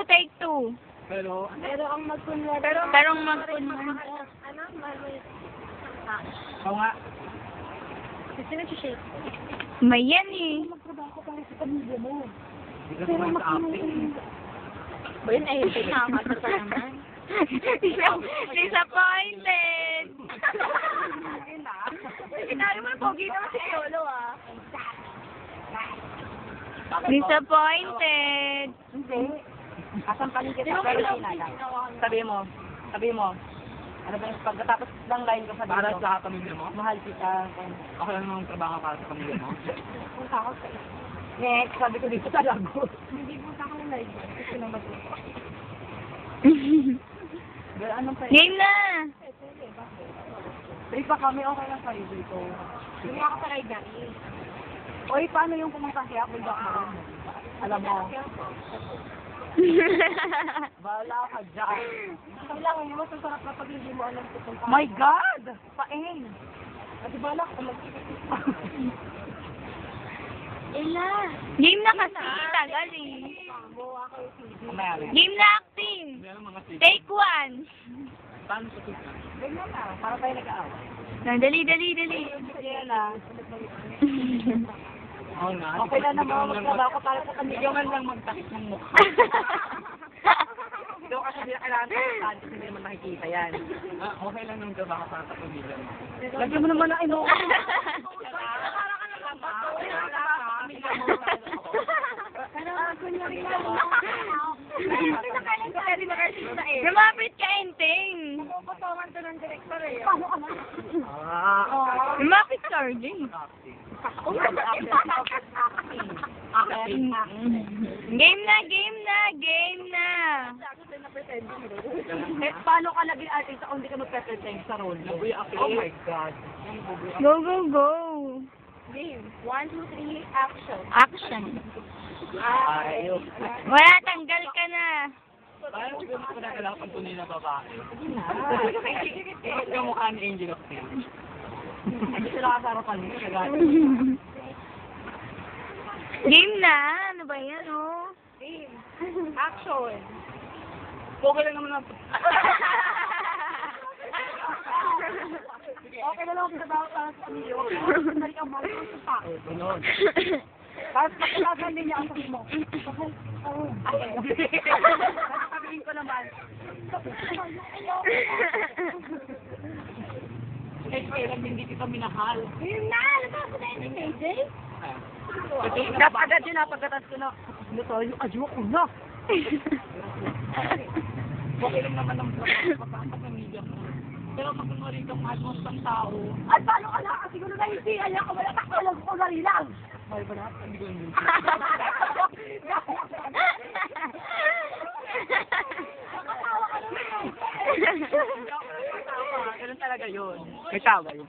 take two. Pero ang magkunwari. Pero ang magkunwari. Ano? Oo nga. Kasi nag-shake. May yan eh. Magtrabaho para sa pamilya mo. Hindi ka naman sa acting. Ba yun, ay, nakakasal ka naman. Disappointed! Sinabi mo, pogi naman si Yolo, ah. Disappointed! Hindi. Asan pa rin kita? Pero sinala. Sabi mo. Ano ba yung pagkatapos ng line ko sa Para dito? sa pamilya mo? Mahal kita. Ako lang naman trabaho para sa pamilya mo? Punta ako sa next, sabi ko dito sa lago. Hindi punta ako ng live. Gusto na matuto. Pero anong pa Game na! Trip pa kami, okay lang kayo dito. Hindi ako sa ride na. Oy, paano yung pumunta siya? Kung ba ako alam mo. Bahala ka dyan. Kailangan mo, masasarap na pag hindi mo alam kung paano. My God! Paeng! At bahala ka Ella! Game na kasi, tagal eh. Game na acting! Meron mga sige. Take one! Paano sa sige? Ganyan na, para tayo nag-aawa. Dali. Yan na. Oo nga. Okay lang naman, magtrabaho ka para sa kanila. Ikaw man lang magtakit ng mukha. Ikaw kasi hindi na kailangan sa kasi hindi naman nakikita yan. Okay lang naman trabaho para sa pamilya mo. Lagyan mo naman na ino. Lumapit ka, Enteng! Puputawan to ng director eh. Lumapit ka, RJ. Game na! Eh, paano ka naging artist kung hindi ka magpe-pretend sa role mo? Oh my God. Go! Game. 1, 2, 3, action. Action. Ayos. Wala, tanggal ka na. Parang gusto ko na kailangan pag tunay na babae. Yung mukha ni Angel of Steel. Hindi sila kasarapan mo. Game na! Ano ba yan, oh? Game. Action. Okay lang naman ang... Okay na lang ang trabaho para sa pamilya. Sandali ang mga sa tao. Ganon. Tapos pagkakasan din niya ang sabi mo. Sabihin ko naman. Eh, kailan hindi kita minahal. Yun na! Alam mo na yun, AJ? Agad yun na, pagkatas ko na. Ano tayo? Adyo ko na! Okay lang naman ang trabaho para sa pamilya mo. Pero pag kunwari kang mahal mo sa tao, At paano ka na? Kasi kung nahihiyan niya ako, wala takwalang ko na rin lang. Mahal ba na? hindi ko yun. Nakatawa ka naman. Ganun talaga yun. May tawa yun.